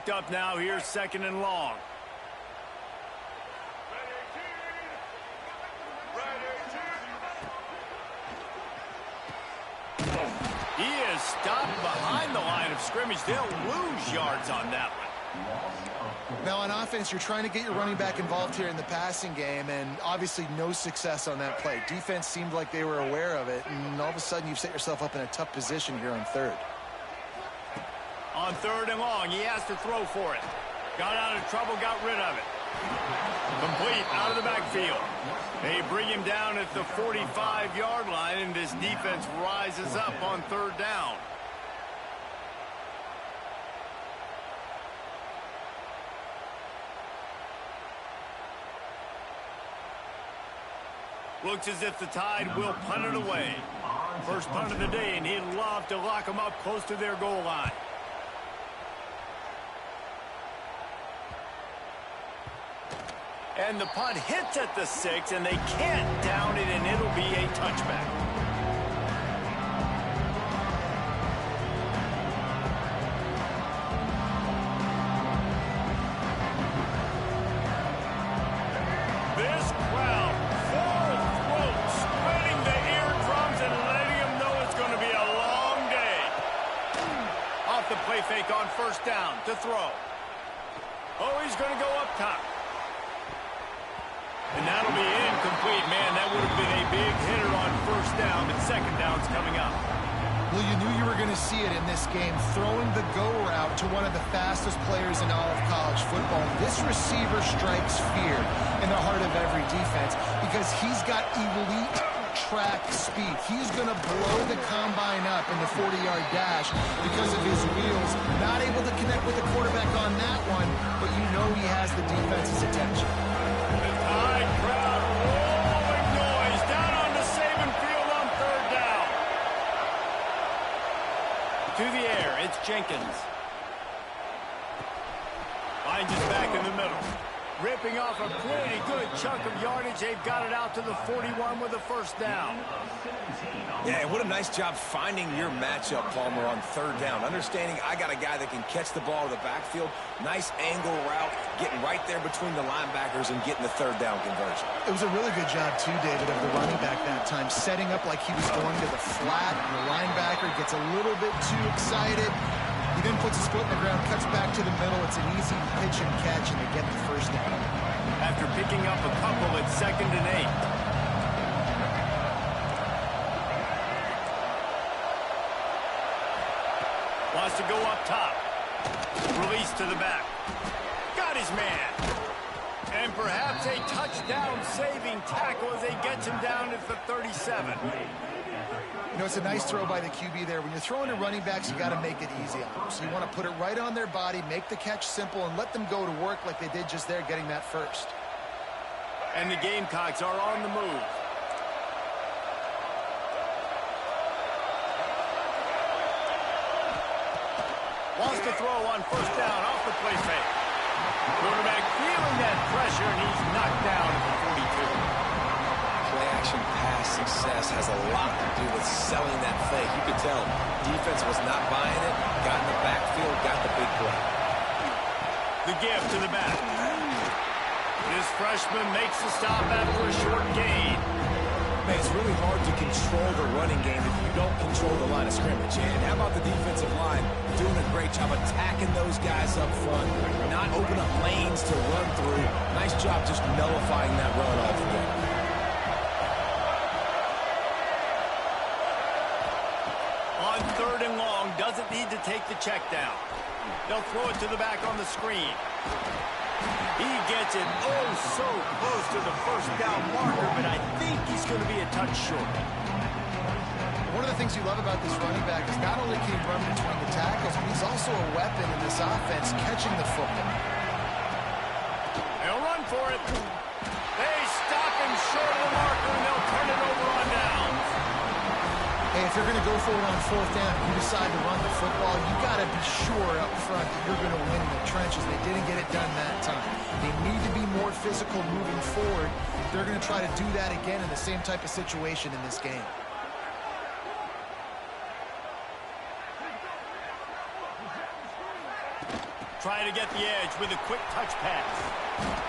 backed up now. Here's 2nd and long. He is stopped behind the line of scrimmage. They'll lose yards on that one. Now on offense, you're trying to get your running back involved here in the passing game, and obviously no success on that play. Defense seemed like they were aware of it, and all of a sudden you've set yourself up in a tough position here on 3rd. On 3rd and long, he has to throw for it. Got out of trouble, got rid of it. Complete out of the backfield. They bring him down at the 45-yard line, and this defense rises up on 3rd down. Looks as if the Tide will punt it away. First punt of the day, and he'd love to lock them up close to their goal line. And the punt hits at the 6, and they can't down it, and it'll be a touchback. This crowd, full throat, spreading the eardrums and letting them know it's going to be a long day. Off the play fake on 1st down to throw. Oh, he's going to go up top. And that'll be incomplete. Man, that would have been a big hitter on 1st down, but 2nd down's coming up. Well, you knew you were going to see it in this game, throwing the go route to one of the fastest players in all of college football. This receiver strikes fear in the heart of every defense because he's got elite track speed. He's going to blow the combine up in the 40-yard dash because of his wheels. Not able to connect with the quarterback on that one, but you know he has the defense's attention. Tide crowd rolling noise down on the Saban field on 3rd down. To the air, it's Jenkins. Finds his back in the middle. Ripping off a pretty good chunk of yardage. They've got it out to the 41 with a 1st down. Yeah, what a nice job finding your matchup, Palmer, on 3rd down. Understanding I got a guy that can catch the ball to the backfield. Nice angle route, getting right there between the linebackers and getting the 3rd down conversion. It was a really good job, too, David, of the running back that time, setting up like he was going to the flat, and the linebacker gets a little bit too excited. He then puts his foot in the ground, cuts back to the middle. It's an easy pitch and catch, and they get the 1st down. After picking up a couple at 2nd and 8. Wants to go up top. Release to the back. Got his man. And perhaps a touchdown-saving tackle as they get him down at the 37. You know, it's a nice throw by the QB there. When you're throwing to running backs, you got to make it easy on them. So you want to put it right on their body, make the catch simple, and let them go to work like they did just there, getting that 1st. And the Gamecocks are on the move. Wants to throw on 1st down off the play fake. Quarterback feeling that pressure, and he's knocked down at the 42. Play-action pass success has a lot to do with selling that fake. You could tell defense was not buying it, got in the backfield, got the big play. The give to the back. This freshman makes the stop after a short gain. Man, it's really hard to control the running game if you don't control the line of scrimmage. And how about the defensive line doing a great job attacking those guys up front, not open up lanes to run through. Nice job just nullifying that run altogether. On 3rd and long, doesn't need to take the check down. They'll throw it to the back on the screen. He gets it oh so close to the 1st down marker, but I think he's going to be a touch short. One of the things you love about this running back is not only can he run between the tackles, but he's also a weapon in this offense, catching the football. They'll run for it. They stop him short of the marker, and they'll turn it over on downs. Hey, if you're going to go for it on 4th down and you decide to run the football, you got to be sure up front that you're going to win in the trenches. They didn't get it done that time. They need to be more physical moving forward. They're going to try to do that again in the same type of situation in this game. Try to get the edge with a quick touch pass.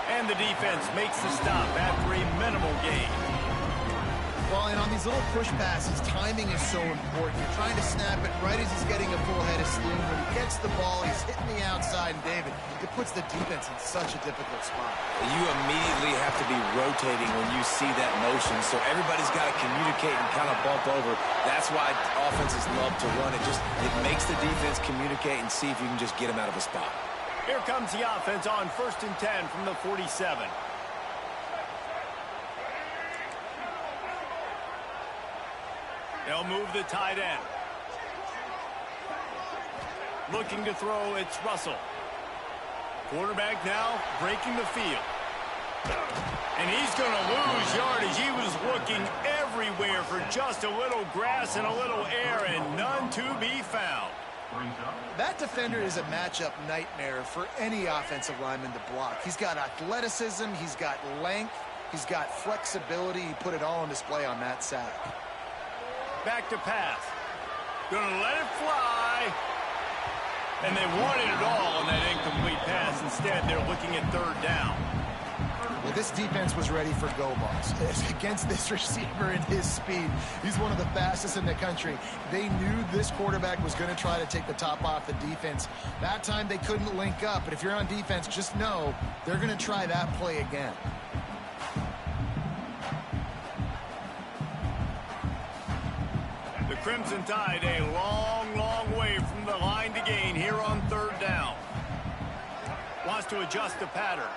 And the defense makes the stop after a minimal gain. Well, and on these little push passes, timing is so important. You're trying to snap it right as he's getting a full head of steam. When he gets the ball, he's hitting the outside, and David, it puts the defense in such a difficult spot. You immediately have to be rotating when you see that motion, so everybody's got to communicate and kind of bump over. That's why offenses love to run it. It makes the defense communicate and see if you can just get him out of a spot. Here comes the offense on 1st and 10 from the 47. They'll move the tight end. Looking to throw, it's Russell. Quarterback now breaking the field. And he's going to lose yardage. He was looking everywhere for just a little grass and a little air, and none to be found. That defender is a matchup nightmare for any offensive lineman to block. He's got athleticism, he's got length, he's got flexibility. He put it all on display on that sack. Back to pass. Gonna let it fly. And they wanted it all on that incomplete pass. Instead, they're looking at 3rd down. Well, this defense was ready for go balls. Against this receiver and his speed, he's one of the fastest in the country. They knew this quarterback was going to try to take the top off the defense. That time they couldn't link up, but if you're on defense, just know they're going to try that play again. The Crimson Tide a long, long way from the line to gain here on 3rd down. Wants to adjust the pattern.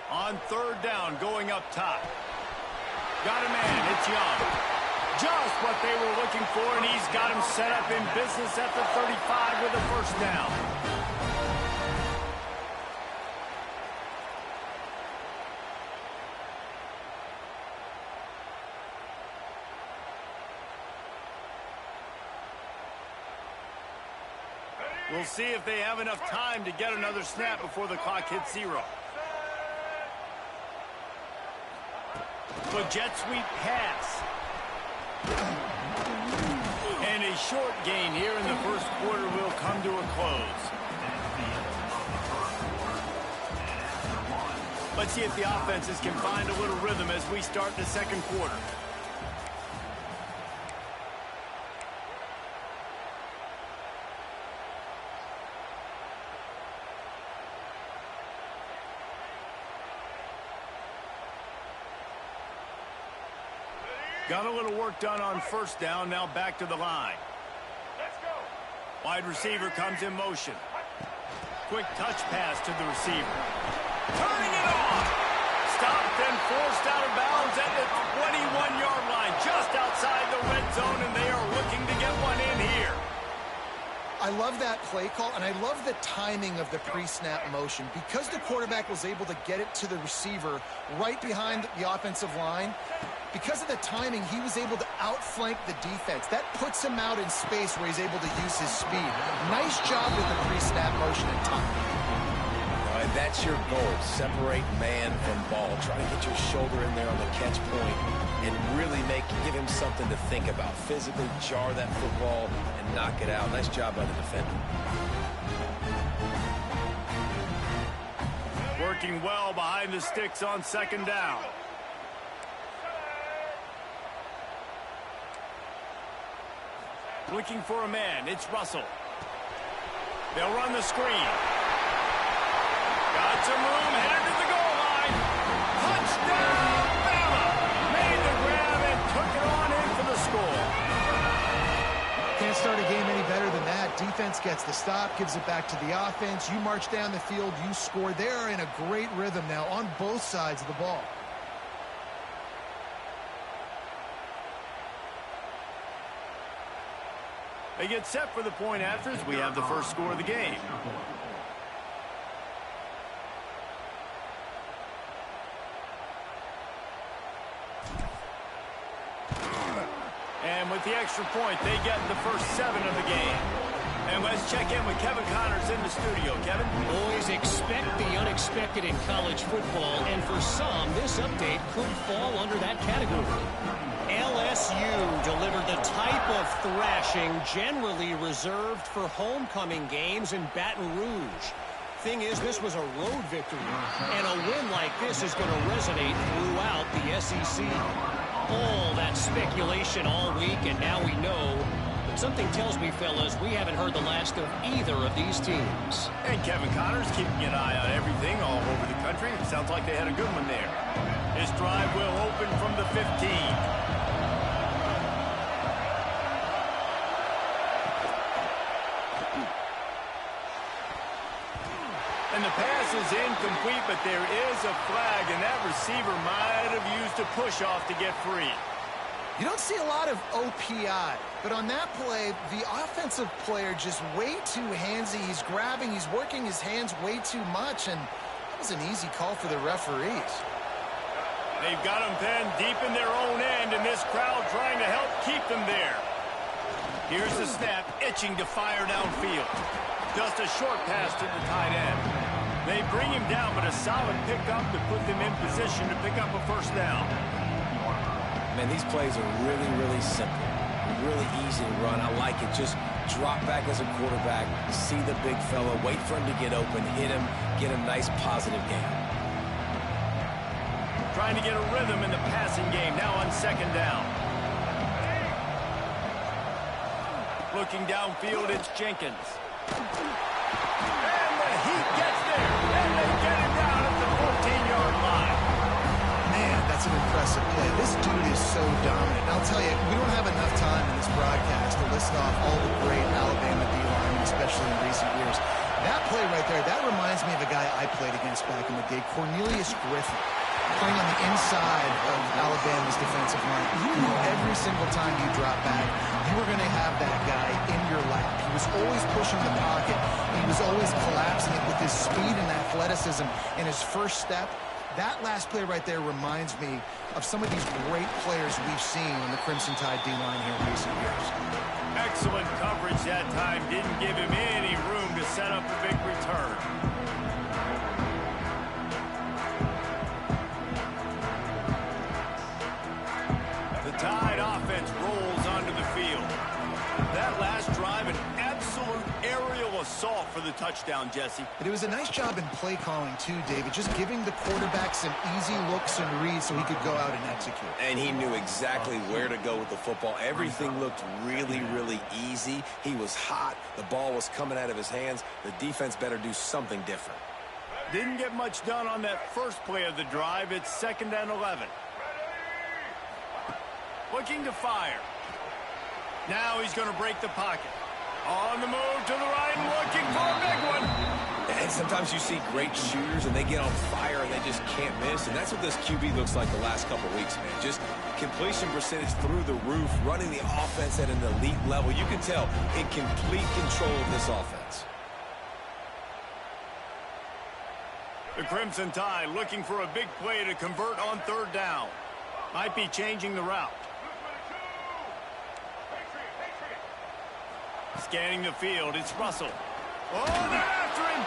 On 3rd down, going up top. Got a man, it's Young. Just what they were looking for, and he's got him set up in business at the 35 with a 1st down. We'll see if they have enough time to get another snap before the clock hits 0. The jet sweep pass. And a short gain here in the 1st quarter will come to a close. Let's see if the offenses can find a little rhythm as we start the 2nd quarter. Got a little work done on 1st down, now back to the line. Let's go. Wide receiver comes in motion. Quick touch pass to the receiver. Turning it on. Stopped and forced out of bounds at the 21-yard line, just outside the red zone, and they are looking to get one in here. I love that play call, and I love the timing of the pre-snap motion. Because the quarterback was able to get it to the receiver right behind the offensive line, because of the timing, he was able to outflank the defense. That puts him out in space where he's able to use his speed. Nice job with the pre-snap motion and timing. All right, that's your goal. Separate man from ball. Try to get your shoulder in there on the catch point and really give him something to think about. Physically jar that football and knock it out. Nice job by the defender. Working well behind the sticks on 2nd down. Looking for a man, it's Russell. They'll run the screen. Got some room, headed to the goal line. Touchdown, Bama! Made the grab and took it on in for the score. Can't start a game any better than that. Defense gets the stop, gives it back to the offense. You march down the field, you score. They're in a great rhythm now on both sides of the ball. They get set for the point after as we have the 1st score of the game. And with the extra point, they get the first 7 of the game. And let's check in with Kevin Connors in the studio. Kevin? Boys, expect the unexpected in college football, and for some, this update could fall under that category. LSU delivered the type of thrashing generally reserved for homecoming games in Baton Rouge. Thing is, this was a road victory, and a win like this is going to resonate throughout the SEC. All that speculation all week, and now we know. But something tells me, fellas, we haven't heard the last of either of these teams. And Kevin Connors keeping an eye on everything all over the country. Sounds like they had a good one there. This drive will open from the 15. And the pass is incomplete, but there is a flag, and that receiver might have used a push-off to get free. You don't see a lot of OPI, but on that play, the offensive player just way too handsy. He's grabbing, he's working his hands way too much, and that was an easy call for the referees. They've got them pinned deep in their own end, and this crowd trying to help keep them there. Here's the snap, itching to fire downfield. Just a short pass to the tight end. They bring him down, but a solid pickup to put them in position to pick up a first down. Man, these plays are really, really simple. Really easy to run. I like it. Just drop back as a quarterback, see the big fella, wait for him to get open, hit him, get a nice positive gain. Trying to get a rhythm in the passing game, now on second down. Looking downfield, it's Jenkins. And the heat gets there, and they get him down at the 14-yard line. Man, that's an impressive play. This dude is so dominant. I'll tell you, we don't have enough time in this broadcast to list off all the great Alabama D-linemen, especially in recent years. That play right there, that reminds me of a guy I played against back in the day, Cornelius Griffin, playing on the inside of Alabama's defensive line. You knew every single time you drop back, you were going to have that guy in your lap. He was always pushing the pocket. He was always collapsing it with his speed and athleticism and his first step. That last play right there reminds me of some of these great players we've seen on the Crimson Tide D-line here in recent years. Excellent coverage that time. Didn't give him any room to set up a big return. The Tide offense rolls onto the field. That last drive, an absolute aerial assault for the touchdown, Jesse. But it was a nice job in play calling too, David, just giving the quarterback some easy looks and reads so he could go out and execute. And he knew exactly where to go with the football. Everything looked really, really easy. He was hot. The ball was coming out of his hands. The defense better do something different. Didn't get much done on that first play of the drive. It's 2nd and 11. Looking to fire. Now he's going to break the pocket. On the move to the right, looking for a big one. And sometimes you see great shooters, and they get on fire, and they just can't miss. And that's what this QB looks like the last couple weeks, man. Just completion percentage through the roof, running the offense at an elite level. You can tell in complete control of this offense. The Crimson Tide looking for a big play to convert on 3rd down. Might be changing the route. Scanning the field, it's Russell. Oh, they're after him!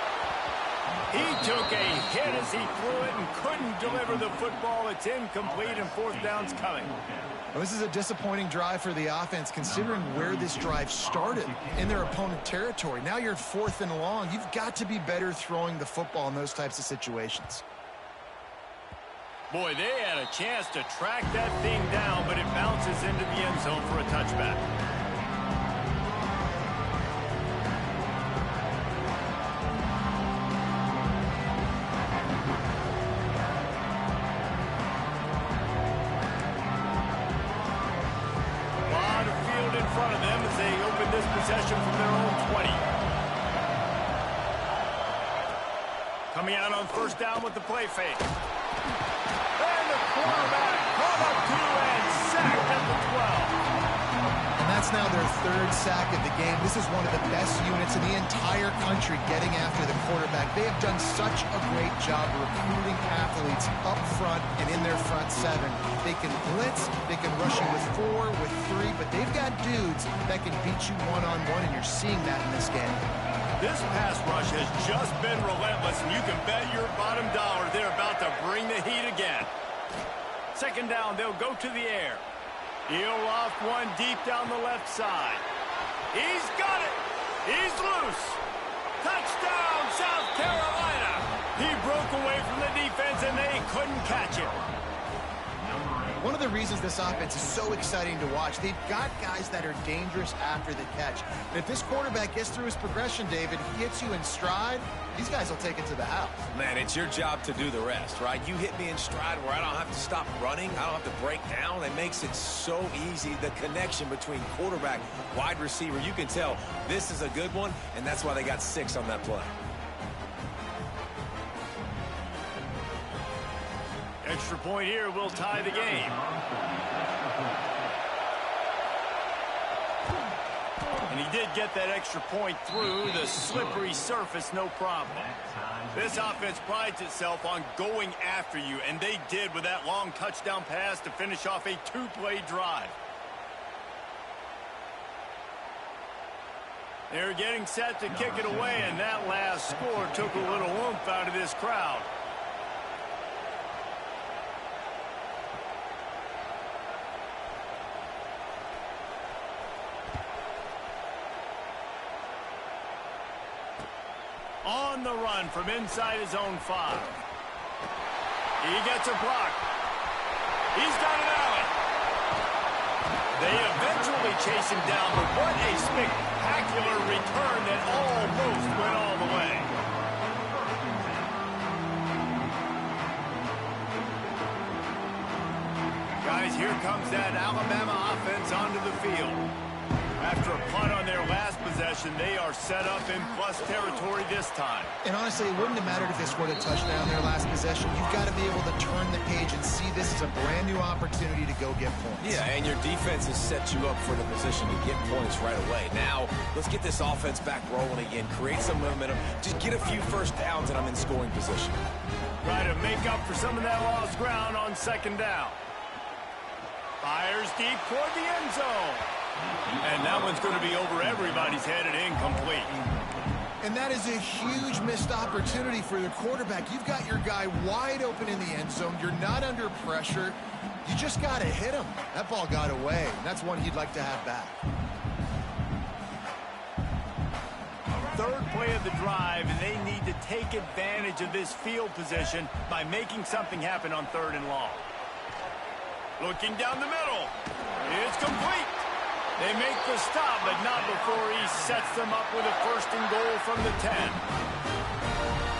He took a hit as he threw it and couldn't deliver the football. It's incomplete, and 4th down's coming. Well, this is a disappointing drive for the offense, considering where this drive started, in their opponent territory. Now you're at 4th and long. You've got to be better throwing the football in those types of situations. Boy, they had a chance to track that thing down, but it bounces into the end zone for a touchback. Possession from their own 20. Coming out on 1st down with the play fake. And the quarterback caught up to and sacked at the 12. And that's That's now their third sack of the game. This is one of the best units in the entire country getting after the quarterback. They have done such a great job recruiting athletes up front and in their front seven. They can blitz, they can rush you with 4, with 3, but they've got dudes that can beat you one-on-one, and you're seeing that in this game. This pass rush has just been relentless, and you can bet your bottom dollar they're about to bring the heat again. Second down, they'll go to the air. He'll loft one deep down the left side. He's got it. He's loose. Touchdown, South Carolina. He broke away from the defense, and they couldn't catch him. One of the reasons this offense is so exciting to watch, they've got guys that are dangerous after the catch. And if this quarterback gets through his progression, David, he hits you in stride, these guys will take it to the house. Man, it's your job to do the rest, right? You hit me in stride where I don't have to stop running. I don't have to break down. It makes it so easy. The connection between quarterback, wide receiver, you can tell this is a good one, and that's why they got 6 on that play. Extra point here will tie the game. And he did get that extra point through the slippery surface, no problem. This offense prides itself on going after you, and they did with that long touchdown pass to finish off a 2-play drive. They're getting set to kick it away, and that last score took a little oomph out of this crowd. On the run from inside his own 5. He gets a block. He's got an alley. They eventually chase him down, but what a spectacular return that almost went all the way. Guys, here comes that Alabama offense onto the field. After a punt on their last possession, they are set up in plus territory this time. And honestly, it wouldn't have mattered if they scored a touchdown their last possession. You've got to be able to turn the page and see this as a brand new opportunity to go get points. Yeah, and your defense has set you up for the position to get points right away. Now, let's get this offense back rolling again, create some momentum, just get a few first downs, and I'm in scoring position. Try to make up for some of that lost ground on second down. Fires deep toward the end zone. And that one's going to be over everybody's head and incomplete. And that is a huge missed opportunity for the quarterback. You've got your guy wide open in the end zone. You're not under pressure. You just got to hit him. That ball got away. And that's one you'd like to have back. Third play of the drive, and they need to take advantage of this field position by making something happen on 3rd and long. Looking down the middle. It's complete. They make the stop, but not before he sets them up with a 1st and goal from the 10.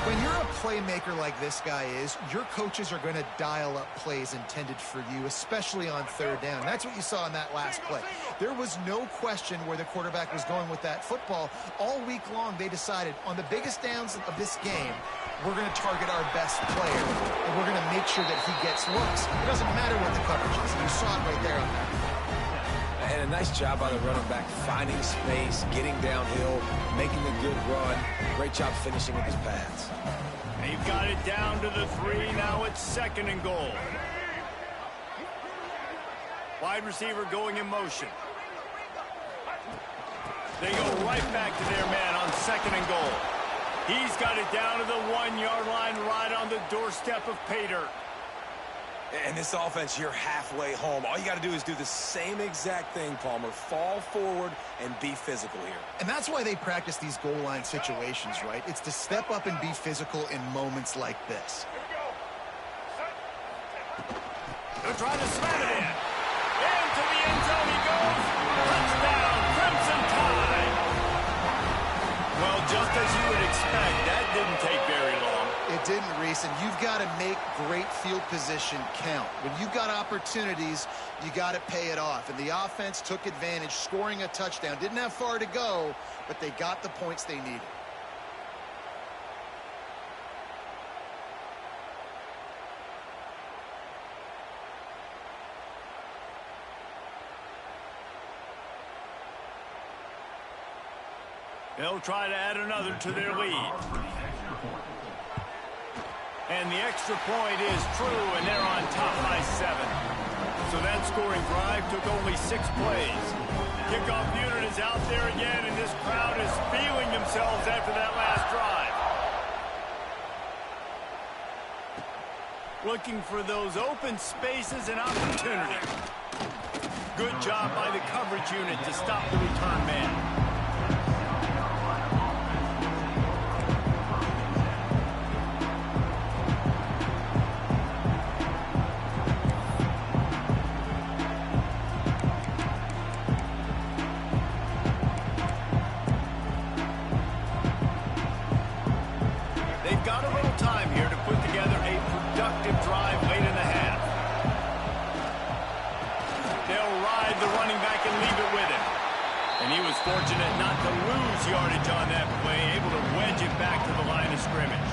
When you're a playmaker like this guy is, your coaches are going to dial up plays intended for you, especially on 3rd down. That's what you saw in that last play. There was no question where the quarterback was going with that football. All week long, they decided on the biggest downs of this game, we're going to target our best player, and we're going to make sure that he gets looks. It doesn't matter what the coverage is. You saw it right there on that. And a nice job by the running back, finding space, getting downhill, making a good run. Great job finishing with his pads. They've got it down to the 3. Now it's 2nd and goal. Wide receiver going in motion. They go right back to their man on 2nd and goal. He's got it down to the 1-yard line, right on the doorstep of pay dirt. And this offense, you're halfway home. All you got to do is do the same exact thing, Palmer. Fall forward and be physical here. And that's why they practice these goal line situations, right? It's to step up and be physical in moments like this. They're trying to slam it in. Into the end zone he goes. Touchdown, Crimson Tide. Well, just as you would expect, that didn't take very long. It didn't, Reese, and you've got to make great field position count. When you've got opportunities, you got to pay it off. And the offense took advantage, scoring a touchdown. Didn't have far to go, but they got the points they needed. They'll try to add another to their lead. And the extra point is true, and they're on top by 7. So that scoring drive took only 6 plays. Kickoff unit is out there again, and this crowd is feeling themselves after that last drive. Looking for those open spaces and opportunity. Good job by the coverage unit to stop the return man. They've got a little time here to put together a productive drive late in the half. They'll ride the running back and leave it with him. And he was fortunate not to lose yardage on that play, able to wedge it back to the line of scrimmage.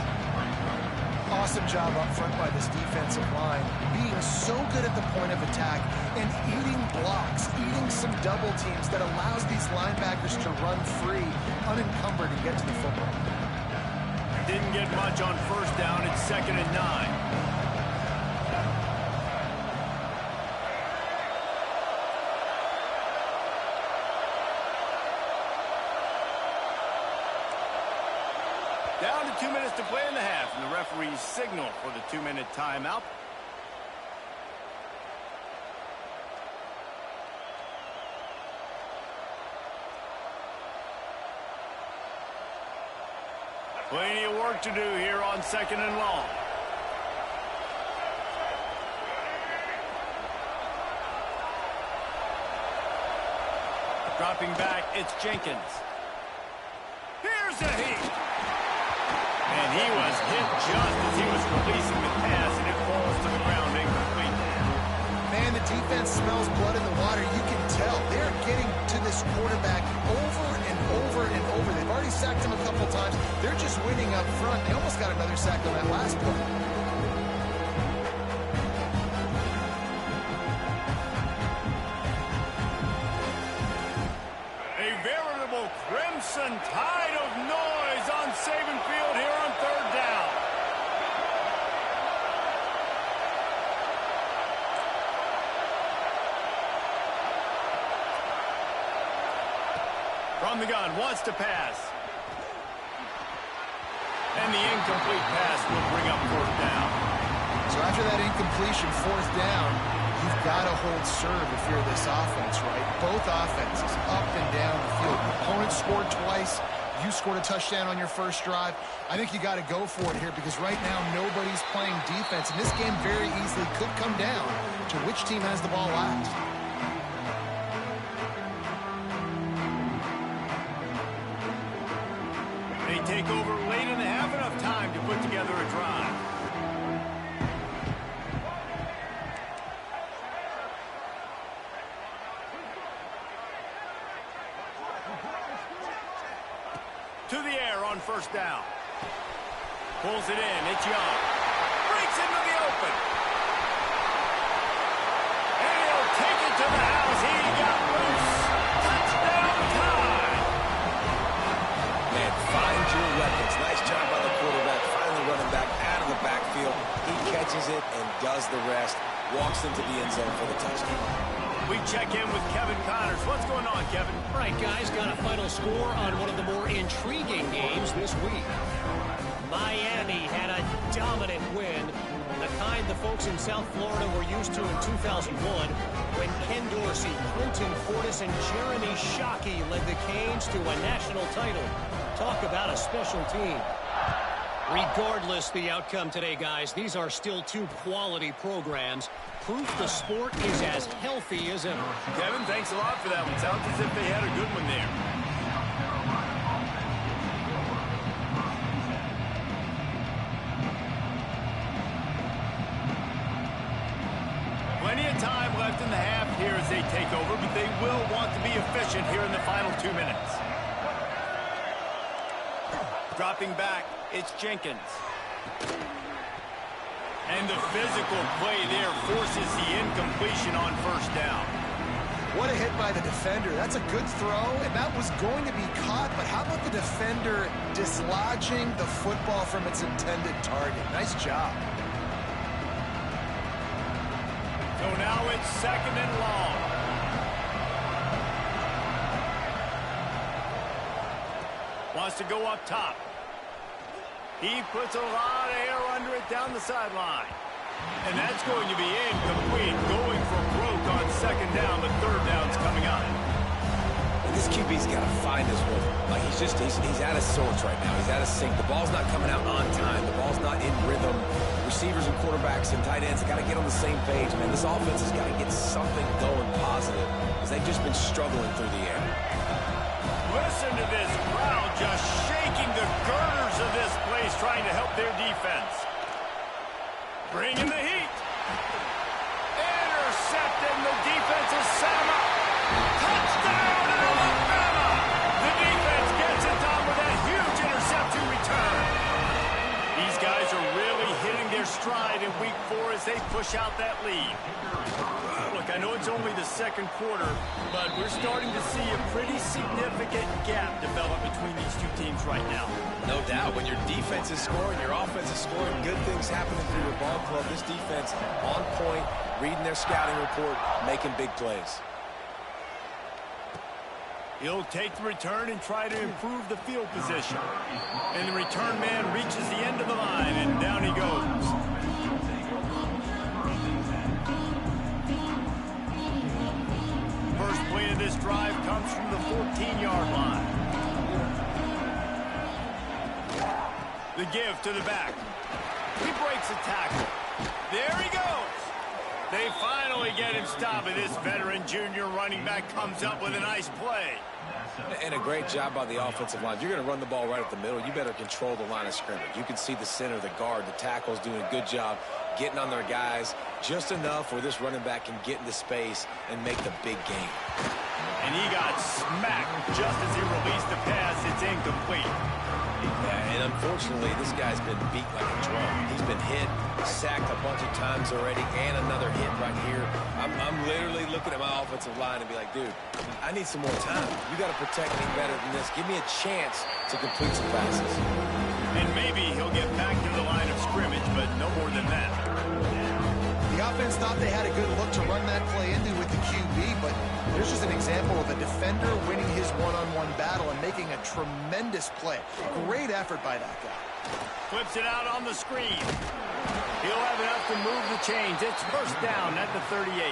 Awesome job up front by this defensive line, being so good at the point of attack and eating blocks, eating some double teams that allows these linebackers to run free, unencumbered, and get to the football. Didn't get much on first down. It's 2nd and 9. Down to 2 minutes to play in the half, and the referees signal for the 2-minute timeout. Plenty of work to do here on 2nd and long. Dropping back, it's Jenkins. Here's a heat. And he was hit just as he was releasing the pass, and it falls to the ground incomplete. Man, the defense smells blood in the water. You can tell. They're getting to this quarterback over and over and over. They've already sacked him a couple times. They're just winning up front. They almost got another sack on that last play. A veritable crimson tide of noise on Saban Field here on 3rd down. From the gun, wants to pass. And the incomplete pass will bring up 4th down. So after that incompletion, 4th down, you've got to hold serve if you're this offense, right? Both offenses up and down the field. Your opponent scored twice. You scored a touchdown on your first drive. I think you got to go for it here because right now nobody's playing defense. And this game very easily could come down to which team has the ball last. They take over late in the half, enough time to put together a drive. To the air on 1st down. Pulls it in. It's Young. Breaks into the open. And he'll take it to the house. He got loose. Touchdown time. Man, find your weapons. Nice job by the quarterback. Finally running back out of the backfield. He catches it and does the rest. Walks into the end zone for the touchdown. We check in with Kevin Connors. What's going on, Kevin? All right, guys, got a final score on one of the more intriguing games this week. Miami had a dominant win, the kind the folks in South Florida were used to in 2001 when Ken Dorsey, Clinton Portis, and Jeremy Shockey led the Canes to a national title. Talk about a special team. Regardless the outcome today, guys, these are still 2 quality programs. Proof the sport is as healthy as ever. Kevin, thanks a lot for that one. Sounds as if they had a good one there. Plenty of time left in the half here as they take over, but they will want to be efficient here in the final 2 minutes. Dropping back, it's Jenkins. And the physical play there forces the incompletion on 1st down. What a hit by the defender. That's a good throw, and that was going to be caught, but how about the defender dislodging the football from its intended target? Nice job. So now it's 2nd and long. Wants to go up top. He puts a lot of air under it down the sideline. And that's going to be incomplete. Going for broke on 2nd down, but 3rd down's coming up. And this QB's got to find his rhythm. Like he's out of sorts right now. He's out of sync. The ball's not coming out on time. The ball's not in rhythm. Receivers and quarterbacks and tight ends got to get on the same page, man. This offense has got to get something going positive because they've just been struggling through the air. Listen to this crowd just shaking the girders of this place, trying to help their defense. Bringing the heat. Intercepting the defense is Bama. Touchdown, Alabama! The defense gets it done with that huge interception return. These guys are really hitting their stride in week 4 as they push out that lead. Look, I know it's only the 2nd quarter, but we're starting to see a pretty significant gap develop between these two teams right now. No doubt. When your defense is scoring, your offense is scoring, good things happening for your ball club. This defense on point, reading their scouting report, making big plays. He'll take the return and try to improve the field position. And the return man reaches the end of the line, and down he goes. First play of this drive comes from the 14-yard line. The give to the back. He breaks a tackle. There he goes. They finally get him stopped, and this veteran junior running back comes up with a nice play. And a great job by the offensive line. If you're going to run the ball right at the middle, you better control the line of scrimmage. You can see the center, the guard, the tackles doing a good job getting on their guys just enough where this running back can get into space and make the big game. And he got smacked just as he released the pass. It's incomplete. Yeah, and unfortunately, this guy's been beat like a drum. He's been hit, sacked a bunch of times already, and another hit right here. I'm literally looking at my offensive line and be like, dude, I need some more time. You got to protect me better than this. Give me a chance to complete some passes. And maybe he'll get back to the line of scrimmage, but no more than that. The offense thought they had a good look to run that play into with the QB, but there's just an example of a defender winning his one-on-one battle and making a tremendous play. Great effort by that guy. Flips it out on the screen. He'll have enough to move the chains. It's 1st down at the 38.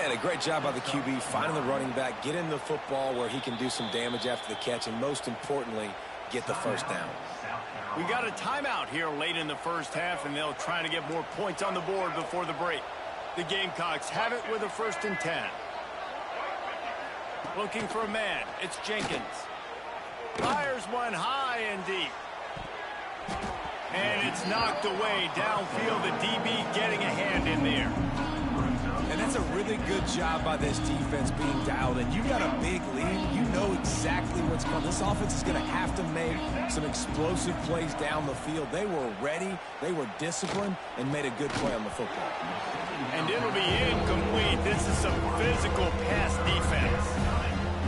And a great job by the QB finding the running back, getting the football where he can do some damage after the catch, and most importantly, get the 1st down. We got a timeout here late in the 1st half, and they'll try to get more points on the board before the break. The Gamecocks have it with a 1st and 10. Looking for a man. It's Jenkins. Fires one high and deep. And it's knocked away downfield. The DB getting a hand in there. And that's a really good job by this defense being dialed in. You got a big lead. You know exactly what's coming. This offense is going to have to make some explosive plays down the field. They were ready, they were disciplined, and made a good play on the football. And it'll be incomplete. This is some physical pass defense.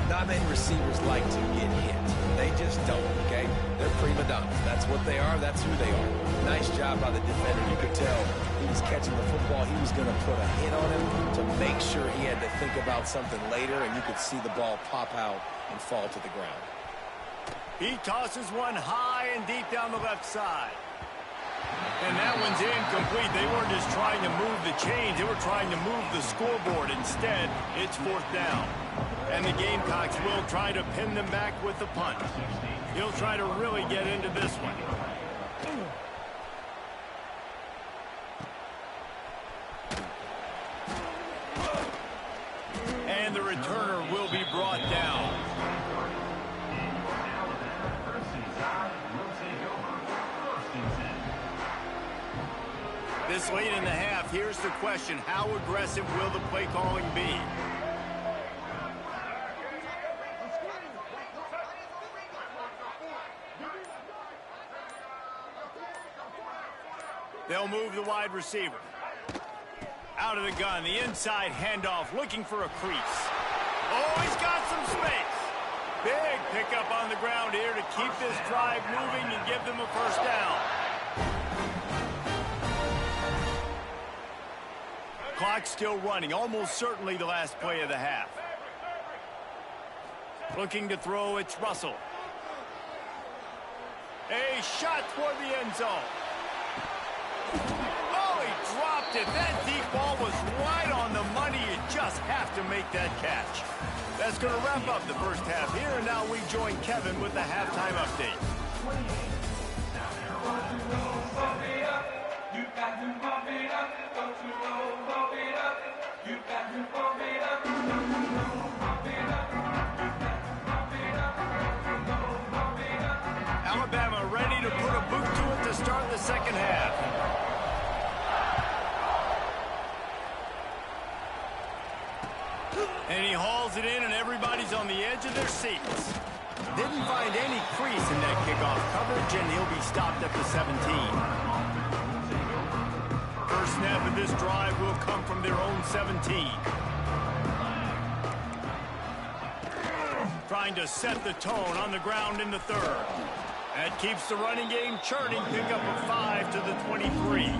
Not many receivers like to get hit. They just don't, okay? They're prima donnas. That's what they are. That's who they are. Nice job by the defender. You could tell he was catching the football. He was going to put a hit on him to make sure he had to think about something later, and you could see the ball pop out and fall to the ground. He tosses one high and deep down the left side. And that one's incomplete. They weren't just trying to move the chains. They were trying to move the scoreboard. Instead, it's 4th down. And the Gamecocks will try to pin them back with the punt. He'll try to really get into this one. And the returner will be brought down. This late in the half, here's the question. How aggressive will the play calling be? They'll move the wide receiver. Out of the gun, the inside handoff, looking for a crease. Oh, he's got some space. Big pickup on the ground here to keep this drive moving and give them a first down. Clock still running, almost certainly the last play of the half. Looking to throw, it's Russell. A shot toward the end zone. Oh, he dropped it. That deep ball was right on the money. You just have to make that catch. That's going to wrap up the first half here, and now we join Kevin with the halftime update. Alabama ready to put a boot to it to start the second half. And he hauls it in, and everybody's on the edge of their seats. Didn't find any crease in that kickoff coverage, and he'll be stopped at the 17. First snap of this drive will come from their own 17. Trying to set the tone on the ground in the third. That keeps the running game churning. Pick up a 5 to the 23.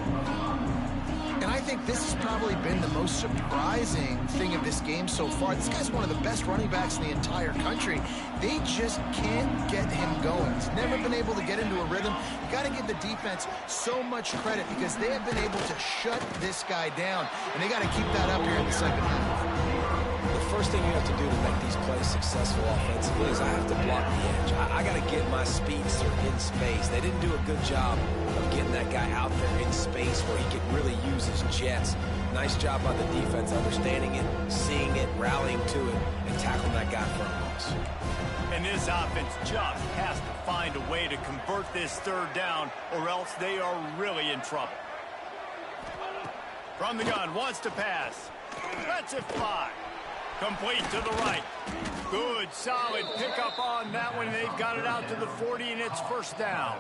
And I think this has probably been the most surprising thing of this game so far. This guy's one of the best running backs in the entire country. They just can't get him going. He's never been able to get into a rhythm. You got to give the defense so much credit because they have been able to shut this guy down. And they got to keep that up here in the second half. The first thing you have to do to make these plays successful offensively is I have to block the edge. I got to get my speedster in space. They didn't do a good job of getting that guy out there in space where he could really use his jets. Nice job by the defense understanding it, seeing it, rallying to it, and tackling that guy for a loss. And this offense just has to find a way to convert this third down, or else they are really in trouble. From the gun, wants to pass. Lets it fly. Complete to the right. Good, solid pickup on that one. They've got it out to the 40, and it's first down.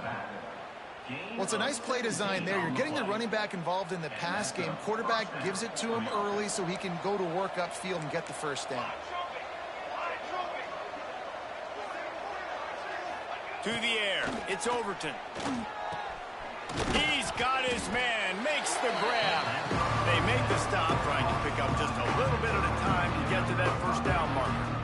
Well, it's a nice play design there. You're getting the running back involved in the pass game. Quarterback gives it to him early so he can go to work upfield and get the first down. To the air. It's Overton. He's got his man. Makes the grab. They make the stop, trying to pick up just a little bit at a time to get to that first down marker.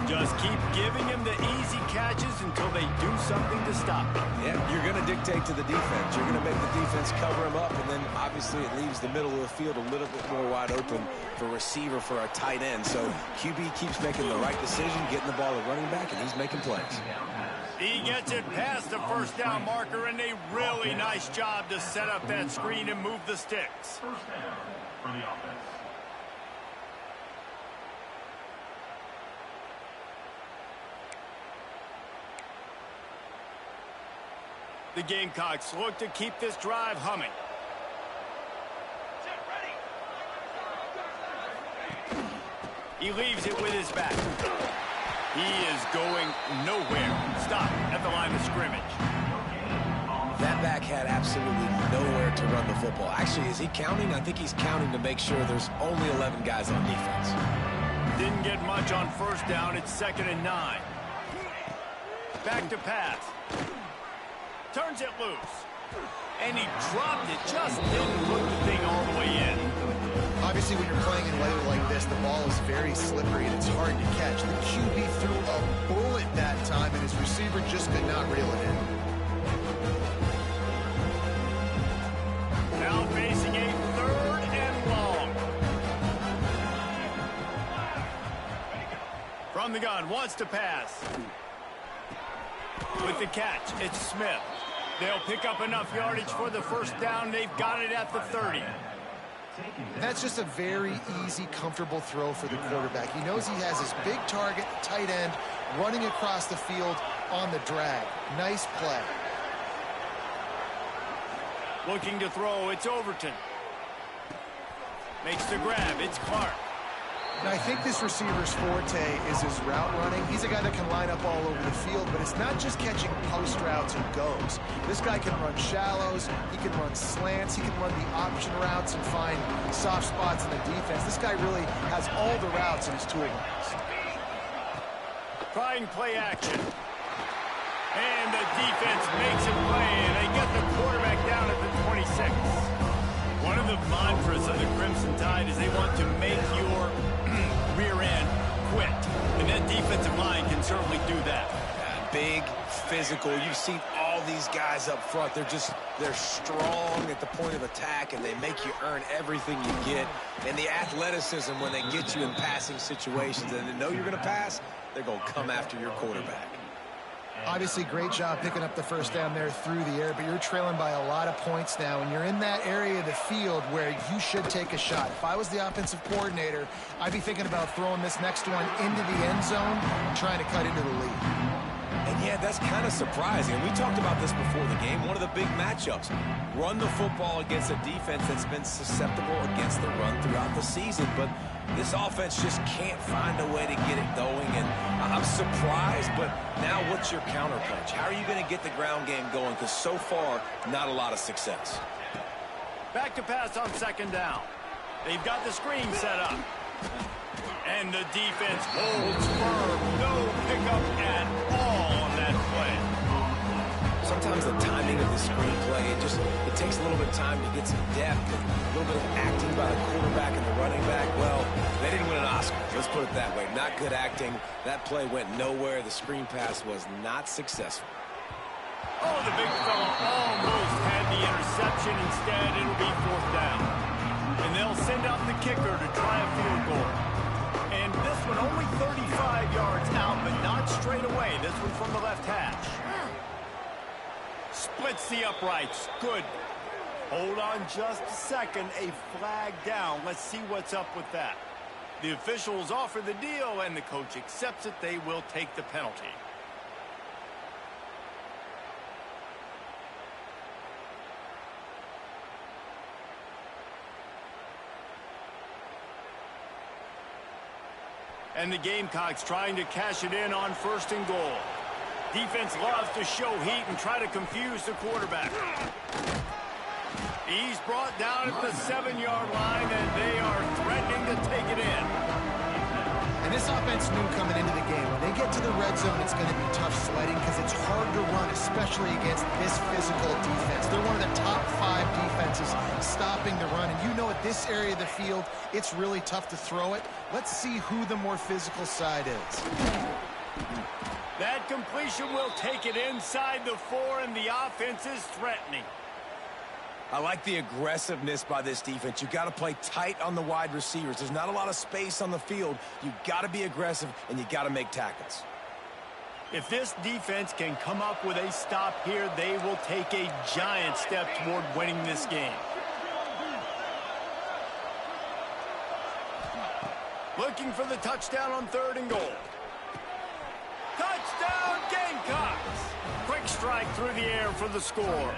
Just keep giving him the easy catches until they do something to stop it. Yeah, you're going to dictate to the defense. You're going to make the defense cover him up, and then obviously it leaves the middle of the field a little bit more wide open for receiver for a tight end. So QB keeps making the right decision, getting the ball to running back, and he's making plays. He gets it past the first down marker, and a really nice job to set up that screen and move the sticks. First down for the offense. The Gamecocks look to keep this drive humming. He leaves it with his back. He is going nowhere. Stop at the line of scrimmage. That back had absolutely nowhere to run the football. Actually, is he counting? I think he's counting to make sure there's only 11 guys on defense. Didn't get much on first down. It's 2nd and 9. Back to pass. Turns it loose. And he dropped it. Just didn't put the thing all the way in. Obviously, when you're playing in weather like this, the ball is very slippery and it's hard to catch. The QB threw a bullet that time, and his receiver just could not reel it in. Now facing a 3rd and long. From the gun, wants to pass. With the catch, it's Smith. They'll pick up enough yardage for the first down. They've got it at the 30. That's just a very easy, comfortable throw for the quarterback. He knows he has his big target, tight end, running across the field on the drag. Nice play. Looking to throw, it's Overton. Makes the grab, it's Clark. And I think this receiver's forte is his route running. He's a guy that can line up all over the field, but it's not just catching post routes and goes. This guy can run shallows, he can run slants, he can run the option routes and find soft spots in the defense. This guy really has all the routes in his toolbox. Trying play action. And the defense makes a play, and they get the quarterback down at the 26. One of the mantras of the Crimson Tide is they want to make your rear end quit. And that defensive line can certainly do that. Big, physical. You've seen all these guys up front. They're strong at the point of attack, and they make you earn everything you get. And the athleticism when they get you in passing situations and they know you're going to pass, they're going to come after your quarterback. Obviously, great job picking up the first down there through the air, but you're trailing by a lot of points now, and you're in that area of the field where you should take a shot. If I was the offensive coordinator, I'd be thinking about throwing this next one into the end zone and trying to cut into the lead. And yeah, that's kind of surprising. We talked about this before the game. One of the big matchups. Run the football against a defense that's been susceptible against the run throughout the season. But this offense just can't find a way to get it going. And I'm surprised, but now what's your counterpunch? How are you going to get the ground game going? Because so far, not a lot of success. Back to pass on second down. They've got the screen set up. And the defense holds firm. No pickup at all on that play. Sometimes the timing of the screenplay, it takes a little bit of time to get some depth and a little bit of acting by the quarterback and the running back. Well, they didn't win an Oscar. Let's put it that way. Not good acting. That play went nowhere. The screen pass was not successful. Oh, the big fella almost had the interception. Instead, it'll be fourth down. And they'll send out the kicker to try a field goal. And this one only 35 yards out, but not straight away. This one from the left hash. Splits the uprights. Good. Hold on just a second. A flag down. Let's see what's up with that. The officials offer the deal, and the coach accepts it. They will take the penalty. And the Gamecocks trying to cash it in on first and goal. Defense loves to show heat and try to confuse the quarterback. He's brought down at the 7-yard line, and they are threatening to take it in. And this offense knew coming into the game, when they get to the red zone, it's going to be tough sledding because it's hard to run, especially against this physical defense. They're one of the top 5 defenses stopping the run. And you know at this area of the field, it's really tough to throw it. Let's see who the more physical side is. That completion will take it inside the 4, and the offense is threatening. I like the aggressiveness by this defense. You got to play tight on the wide receivers. There's not a lot of space on the field. You got to be aggressive, and you got to make tackles. If this defense can come up with a stop here, they will take a giant step toward winning this game. Looking for the touchdown on third and goal. Touchdown, Gamecocks! Quick strike through the air for the score.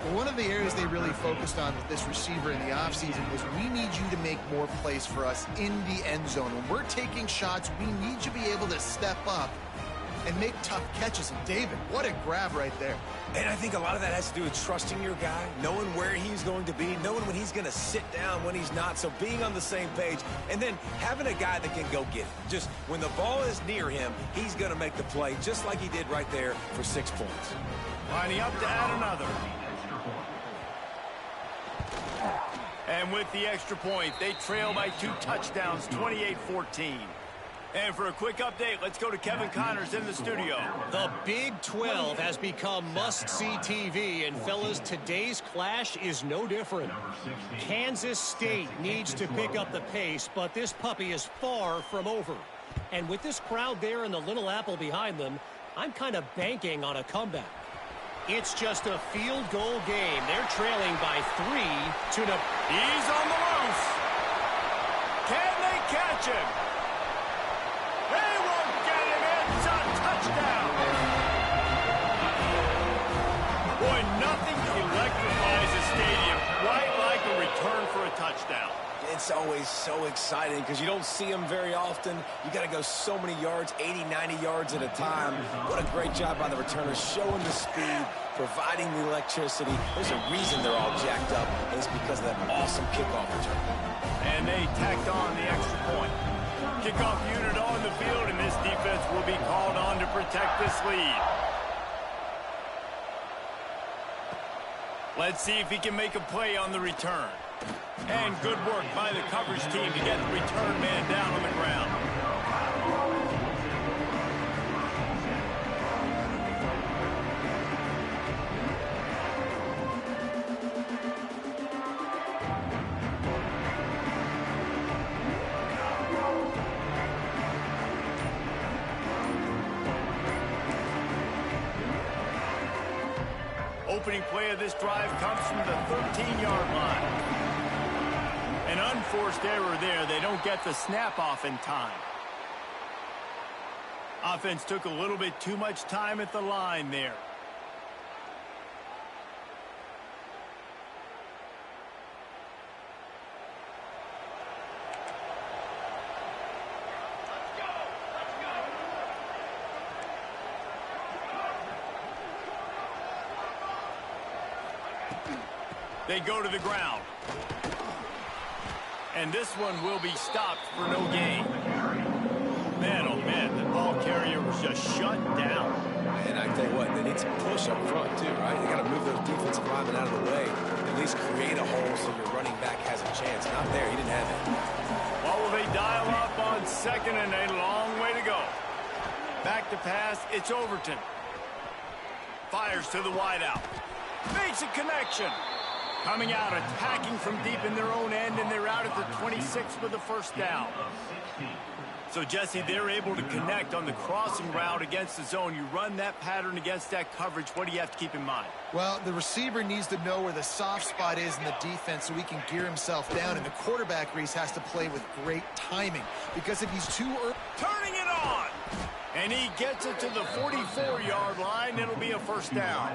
Well, one of the areas they really focused on with this receiver in the offseason was we need you to make more plays for us in the end zone. When we're taking shots, we need you to be able to step up and make tough catches. And David, what a grab right there. And I think a lot of that has to do with trusting your guy, knowing where he's going to be, knowing when he's going to sit down, when he's not. So being on the same page, and then having a guy that can go get it. Just when the ball is near him, he's going to make the play, just like he did right there for 6 points. Lining up to add another. And with the extra point, they trail by 2 touchdowns, 28-14. And for a quick update, let's go to Kevin Connors in the studio. The Big 12 has become must-see TV, and fellas, today's clash is no different. Kansas State needs to pick up the pace, but this puppy is far from over. And with this crowd there and the Little Apple behind them, I'm kind of banking on a comeback. It's just a field goal game. They're trailing by 3 to no. He's on the loose. Can they catch him? They won't get him. It's a touchdown. Boy, nothing electrifies a stadium quite like a return for a touchdown. It's always so exciting because you don't see them very often. You got to go so many yards, 80, 90 yards at a time. What a great job by the returners, showing the speed, providing the electricity. There's a reason they're all jacked up, and it's because of that awesome kickoff return. And they tacked on the extra point. Kickoff unit on the field, and this defense will be called on to protect this lead. Let's see if he can make a play on the return. And good work by the coverage team to get the return man down on the ground. Opening play of this drive comes from the 13-yard line. An unforced error there. They don't get the snap off in time. Offense took a little bit too much time at the line there. They go to the ground. And this one will be stopped for no gain. Man, oh man, the ball carrier was just shut down. And I tell you what, they need some push up front too, right? They got to move those defensive linemen out of the way. At least create a hole so your running back has a chance. Not there, he didn't have it. Well, will they dial up on second and a long way to go? Back to pass, it's Overton. Fires to the wideout. Makes a connection. Coming out, attacking from deep in their own end, and they're out at the 26 with the first down. So, Jesse, they're able to connect on the crossing route against the zone. You run that pattern against that coverage. What do you have to keep in mind? Well, the receiver needs to know where the soft spot is in the defense so he can gear himself down, and the quarterback, Reese, has to play with great timing, because if he's too early... Turning it on! And he gets it to the 44-yard line. It'll be a first down.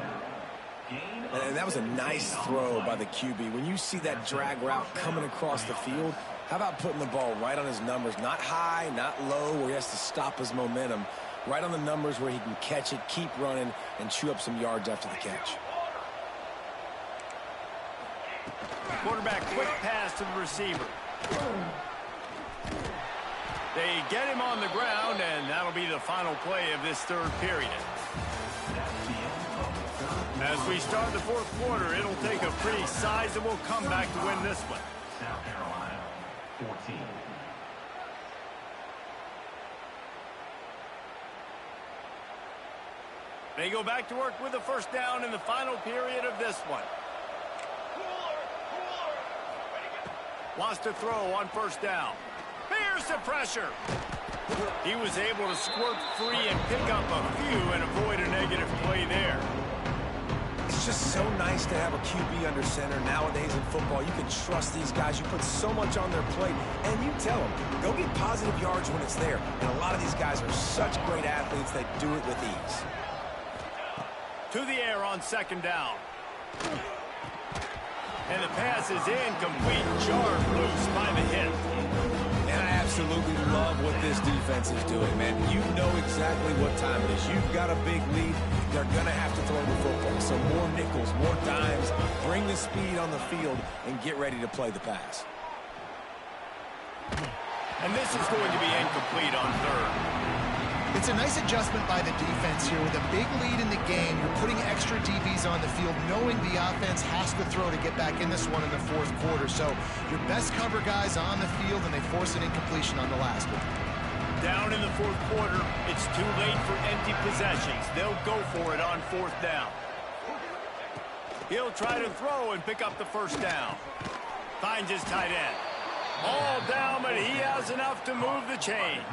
And that was a nice throw by the QB. When you see that drag route coming across the field, how about putting the ball right on his numbers? Not high, not low, where he has to stop his momentum. Right on the numbers where he can catch it, keep running, and chew up some yards after the catch. Quarterback quick pass to the receiver. They get him on the ground, and that'll be the final play of this third period. As we start the fourth quarter, it'll take a pretty sizable comeback to win this one. South Carolina, 14. They go back to work with the first down in the final period of this one. Wants to throw on first down. Here's the pressure. He was able to squirt free and pick up a few and avoid a negative play there. It's just so nice to have a QB under center nowadays in football. You can trust these guys. You put so much on their plate, and you tell them, go get positive yards when it's there. And a lot of these guys are such great athletes that do it with ease. To the air on second down. And the pass is incomplete, jarred loose by the hit. And I absolutely love what this defense is doing, man. You know exactly what time it is. You've got a big lead. They're going to have to throw the football. So more nickels, more dimes, bring the speed on the field, and get ready to play the pass. And this is going to be incomplete on third. It's a nice adjustment by the defense here. With a big lead in the game, you're putting extra DBs on the field, knowing the offense has to throw to get back in this one in the fourth quarter. So your best cover guys on the field, and they force an incompletion on the last one. Down in the fourth quarter, it's too late for empty possessions. They'll go for it on fourth down. He'll try to throw and pick up the first down. Finds his tight end. All down, but he has enough to move the chains.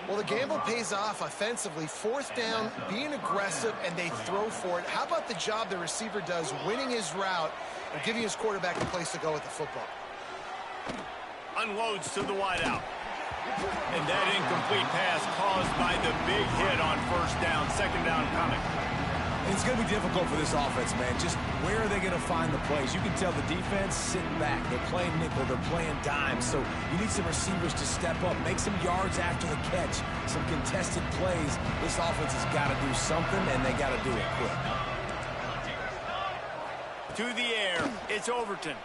Well, the gamble pays off offensively. Fourth down, being aggressive, and they throw for it. How about the job the receiver does, winning his route and giving his quarterback a place to go with the football? Unloads to the wideout. And that incomplete pass caused by the big hit on first down. Second down coming. It's going to be difficult for this offense, man. Just where are they going to find the plays? You can tell the defense sitting back. They're playing nickel. They're playing dime. So you need some receivers to step up, make some yards after the catch, some contested plays. This offense has got to do something, and they got to do it quick. To the air, it's Overton.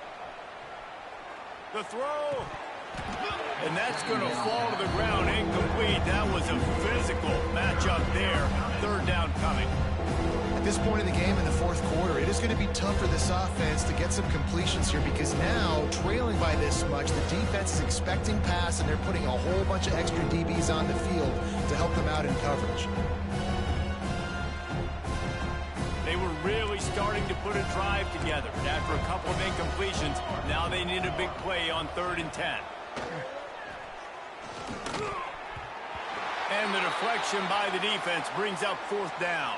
The throw. And that's going to fall to the ground incomplete. That was a physical matchup there. Third down coming. At this point in the game in the fourth quarter, it is going to be tough for this offense to get some completions here because now, trailing by this much, the defense is expecting pass, and they're putting a whole bunch of extra DBs on the field to help them out in coverage. They were really starting to put a drive together. And after a couple of incompletions, now they need a big play on 3rd and 10. And the deflection by the defense brings up 4th down.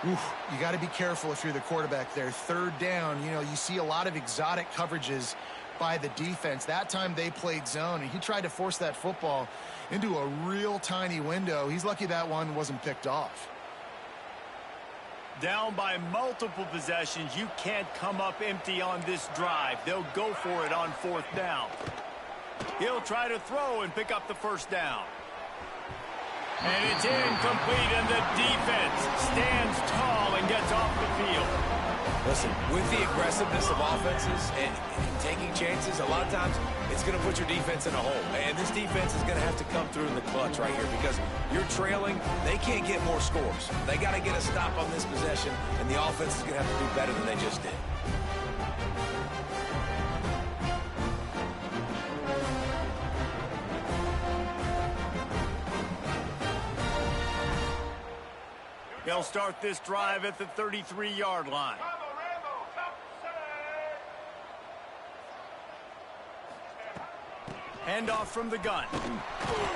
Oof, you got to be careful if you're the quarterback there. 3rd down, you know, you see a lot of exotic coverages by the defense. That time they played zone, and he tried to force that football into a real tiny window. He's lucky that one wasn't picked off. Down by multiple possessions, you can't come up empty on this drive. They'll go for it on 4th down. He'll try to throw and pick up the 1st down. And it's incomplete, and the defense stands tall and gets off the field. Listen, with the aggressiveness of offenses and taking chances, a lot of times it's going to put your defense in a hole. And this defense is going to have to come through in the clutch right here because you're trailing. They can't get more scores. They got to get a stop on this possession, and the offense is going to have to do better than they just did. They'll start this drive at the 33-yard line. Handoff from the gun.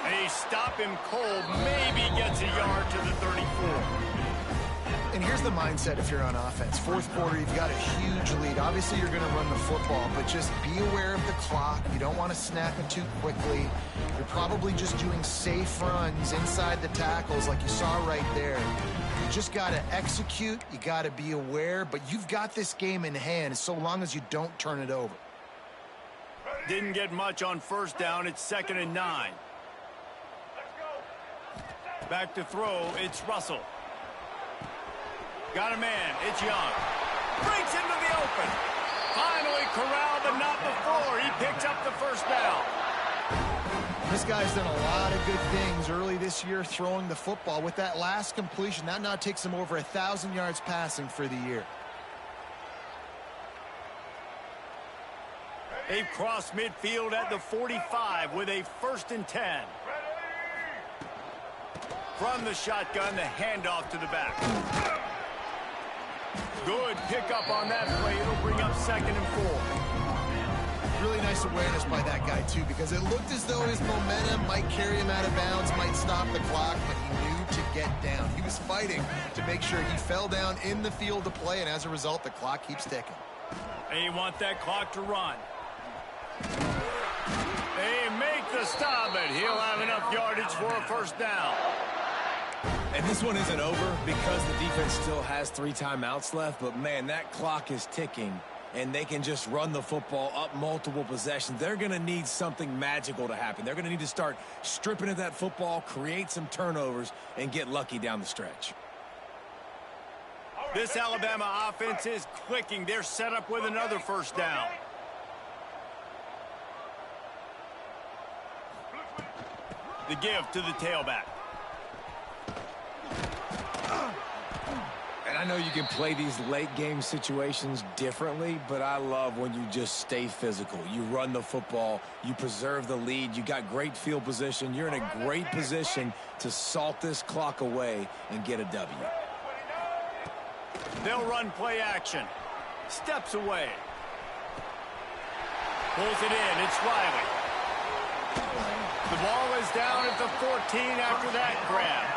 They stop him cold, maybe gets a yard to the 34. And here's the mindset if you're on offense. Fourth quarter, you've got a huge lead. Obviously, you're going to run the football, but just be aware of the clock. You don't want to snap it too quickly. You're probably just doing safe runs inside the tackles like you saw right there. You just got to execute. You got to be aware, but you've got this game in hand so long as you don't turn it over. Didn't get much on 1st down. It's 2nd and 9. Back to throw. It's Russell. Got a man. It's Young. Breaks into the open. Finally corralled, but not before. He picks up the 1st down. This guy's done a lot of good things early this year throwing the football. With that last completion, that now takes him over 1,000 yards passing for the year. They've crossed midfield at the 45 with a 1st and 10. From the shotgun, the handoff to the back. Good pickup on that play. It'll bring up 2nd and 4. Really nice awareness by that guy, too, because it looked as though his momentum might carry him out of bounds, might stop the clock, but he knew to get down. He was fighting to make sure he fell down in the field to play, and as a result, the clock keeps ticking. They want that clock to run. They make the stop, but he'll have enough yardage for a 1st down. And this one isn't over because the defense still has 3 timeouts left, but man, that clock is ticking, and they can just run the football up multiple possessions. They're going to need something magical to happen. They're going to need to start stripping at that football, create some turnovers, and get lucky down the stretch. This Alabama offense is clicking. They're set up with another 1st down. The give to the tailback. And I know you can play these late game situations differently, but I love when you just stay physical. You run the football, you preserve the lead, you got great field position. You're in a great position to salt this clock away and get a W. They'll run play action. Steps away. Pulls it in. It's Riley. The ball is down at the 14 after that grab.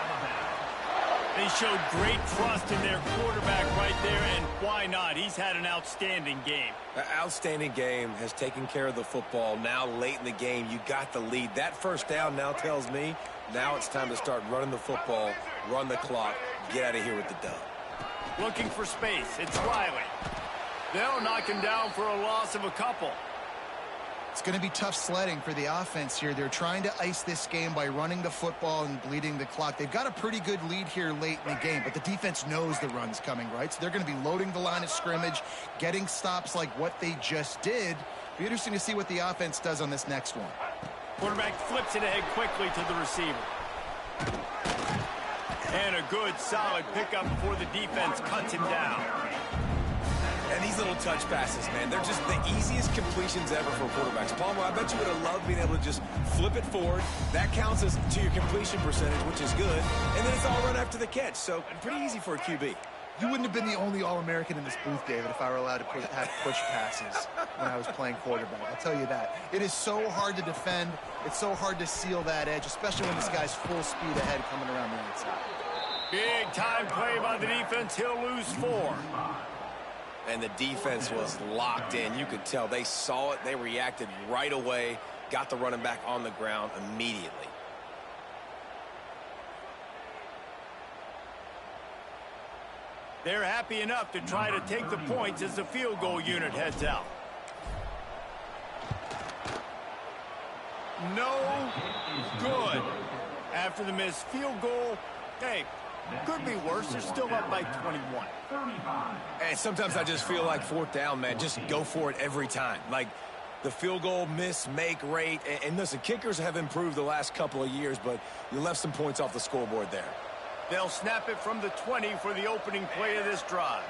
They showed great trust in their quarterback right there, and why not? He's had an outstanding game. An outstanding game, has taken care of the football. Now late in the game, you got the lead. That 1st down now tells me now it's time to start running the football, run the clock, get out of here with the dub. Looking for space. It's Riley. They'll knock him down for a loss of a couple. It's going to be tough sledding for the offense here. They're trying to ice this game by running the football and bleeding the clock. They've got a pretty good lead here late in the game, but the defense knows the run's coming, right? So they're going to be loading the line of scrimmage, getting stops like what they just did. Be interesting to see what the offense does on this next one. Quarterback flips it ahead quickly to the receiver. And a good, solid pickup before the defense cuts him down. And these little touch passes, man, they're just the easiest completions ever for quarterbacks. Palmer, I bet you would have loved being able to just flip it forward. That counts as to your completion percentage, which is good. And then it's all run after the catch. So pretty easy for a QB. You wouldn't have been the only All-American in this booth, David, if I were allowed to have push passes when I was playing quarterback. I'll tell you that. It is so hard to defend. It's so hard to seal that edge, especially when this guy's full speed ahead coming around the outside. Big time play by the defense. He'll lose 4. And the defense was locked in. You could tell they saw it. They reacted right away. Got the running back on the ground immediately. They're happy enough to try to take the points as the field goal unit heads out. No good. After the missed field goal, hey, could be worse. They're still up by 21. And sometimes I just feel like 4th down, man. Just go for it every time. Like the field goal miss, make rate. And listen, kickers have improved the last couple of years, but you left some points off the scoreboard there. They'll snap it from the 20 for the opening play of this drive.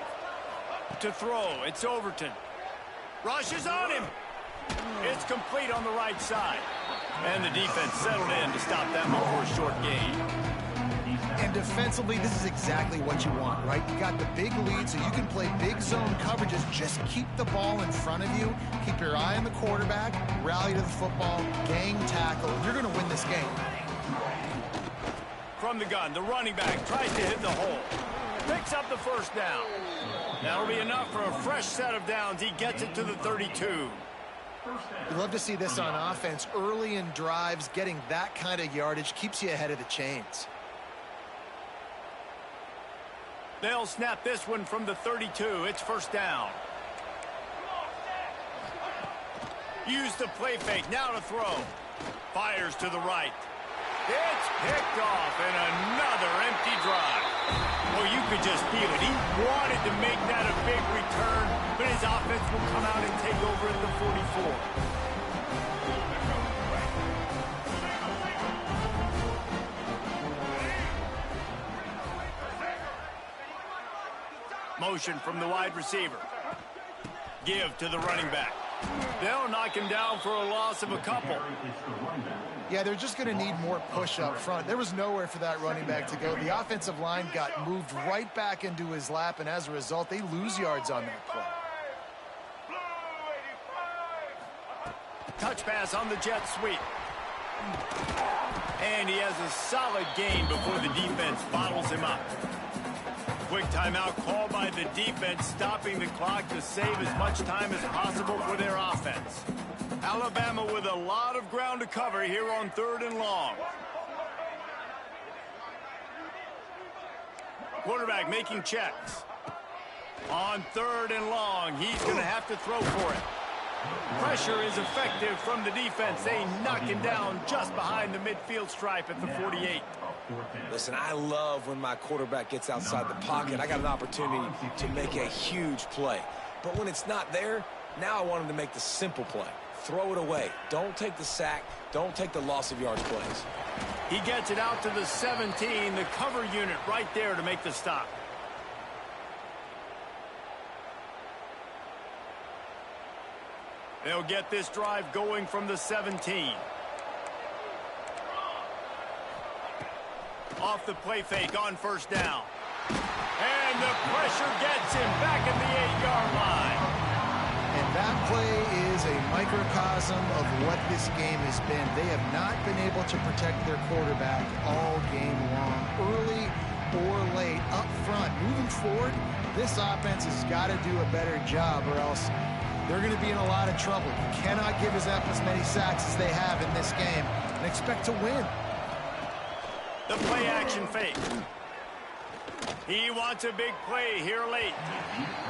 To throw, it's Overton. Rushes on him. It's complete on the right side. And the defense settled in to stop that one for a short gain. And defensively, this is exactly what you want, right? You got the big lead, so you can play big zone coverages. Just keep the ball in front of you. Keep your eye on the quarterback. Rally to the football. Gang tackle. You're going to win this game. From the gun, the running back tries to hit the hole. Picks up the first down. That'll be enough for a fresh set of downs. He gets it to the 32. You love to see this on offense. Early in drives, getting that kind of yardage keeps you ahead of the chains. They'll snap this one from the 32. It's first down. Use the play fake. Now to throw. Fires to the right. It's picked off, and another empty drive. Well, you could just feel it. He wanted to make that a big return, but his offense will come out and take over at the 44. Motion from the wide receiver. Give to the running back. They'll knock him down for a loss of a couple. Yeah, they're just going to need more push up front. There was nowhere for that running back to go. The offensive line got moved right back into his lap, and as a result, they lose yards on that play. Touch pass on the jet sweep. And he has a solid gain before the defense bottles him up. Quick timeout called by the defense, stopping the clock to save as much time as possible for their offense. Alabama with a lot of ground to cover here on 3rd and long. Quarterback making checks. On 3rd and long, he's going to have to throw for it. Pressure is effective from the defense. They knock him down just behind the midfield stripe at the 48. Listen, I love when my quarterback gets outside the pocket. I got an opportunity to make a huge play. But when it's not there, now I want him to make the simple play. Throw it away. Don't take the sack. Don't take the loss of yards plays. He gets it out to the 17. The cover unit right there to make the stop. They'll get this drive going from the 17. Off the play fake on first down. And the pressure gets him back at the 8-yard line. And that play is a microcosm of what this game has been. They have not been able to protect their quarterback all game long. Early or late, up front, moving forward, this offense has got to do a better job or else they're going to be in a lot of trouble. You cannot give us up as many sacks as they have in this game and expect to win. The play action fake. He wants a big play here late.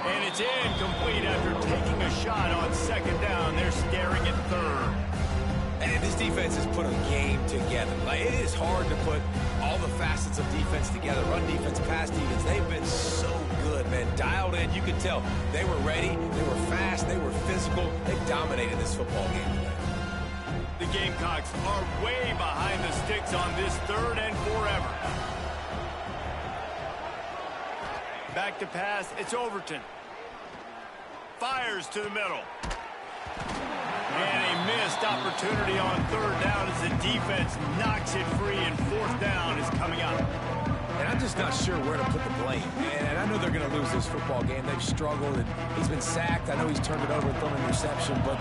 And it's incomplete after taking a shot on second down. They're staring at third. And this defense has put a game together. Like, it is hard to put all the facets of defense together. Run defense, pass defense. They've been so good, man. Dialed in. You could tell they were ready. They were fast. They were physical. They dominated this football game today. The Gamecocks are way behind the sticks on this 3rd and forever. Back to pass. It's Overton. Fires to the middle. And a missed opportunity on 3rd down as the defense knocks it free, and 4th down is coming up. And I'm just not sure where to put the blame. And I know they're going to lose this football game. They've struggled, and he's been sacked. I know he's turned it over and thrown an interception, but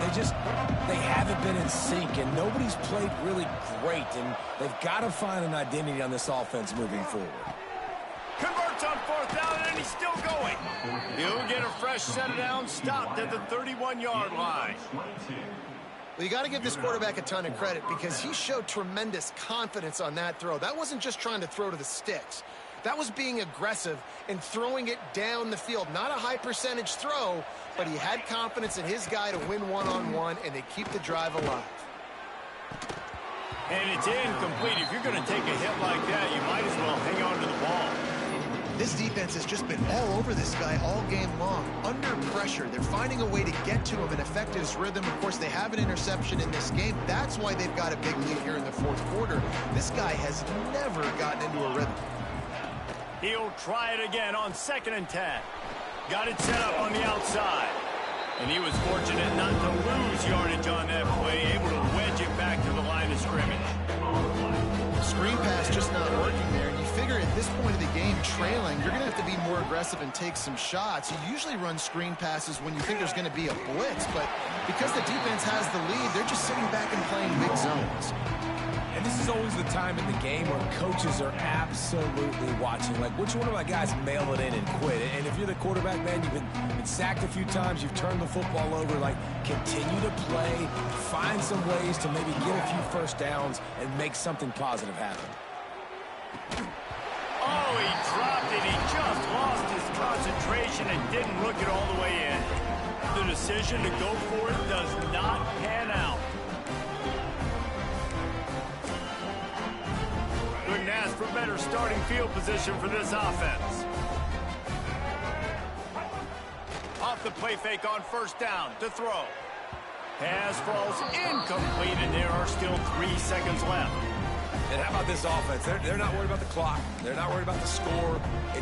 they haven't been in sync, and nobody's played really great, and they've got to find an identity on this offense moving forward. Converts on 4th down, and he's still going. He'll get a fresh set of downs, stopped at the 31-yard line. Well, you got to give this quarterback a ton of credit because he showed tremendous confidence on that throw. That wasn't just trying to throw to the sticks. That was being aggressive and throwing it down the field. Not a high percentage throw, but he had confidence in his guy to win one-on-one, and they keep the drive alive. And it's incomplete. If you're going to take a hit like that, you might as well hang on to the ball. This defense has just been all over this guy all game long. Under pressure, they're finding a way to get to him and affect his rhythm. Of course, they have an interception in this game. That's why they've got a big lead here in the 4th quarter. This guy has never gotten into a rhythm. He'll try it again on 2nd and 10. Got it set up on the outside. And he was fortunate not to lose yardage on that play, able to wedge it back to the line of scrimmage. Screen pass just not working there. And you figure at this point of the game, trailing, you're going to have to be more aggressive and take some shots. You usually run screen passes when you think there's going to be a blitz, but because the defense has the lead, they're just sitting back and playing big zones. And this is always the time in the game where coaches are absolutely watching. Like, which one of my guys mail it in and quit? And if you're the quarterback, man, you've been sacked a few times, you've turned the football over, like, continue to play, find some ways to maybe get a few first downs and make something positive happen. Oh, he dropped it. He just lost his concentration and didn't look it all the way in. The decision to go for it does not pan out. Couldn't ask for better starting field position for this offense. Off the play fake on 1st down to throw. Pass falls incomplete, and there are still 3 seconds left. And how about this offense? They're not worried about the clock. They're not worried about the score.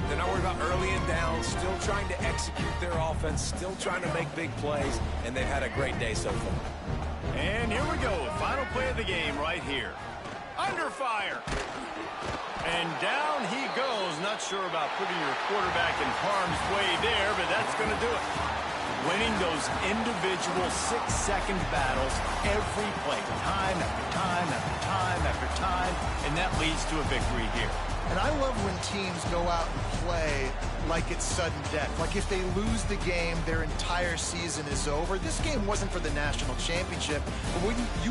They're not worried about early and down. Still trying to execute their offense. Still trying to make big plays. And they've had a great day so far. And here we go. Final play of the game right here. Under fire. And down he goes. Not sure about putting your quarterback in harm's way there, but that's going to do it. Winning those individual 6-second battles every play, time after time after time after time, and that leads to a victory here. And I love when teams go out and play like it's sudden death. Like if they lose the game, their entire season is over. This game wasn't for the national championship, but when you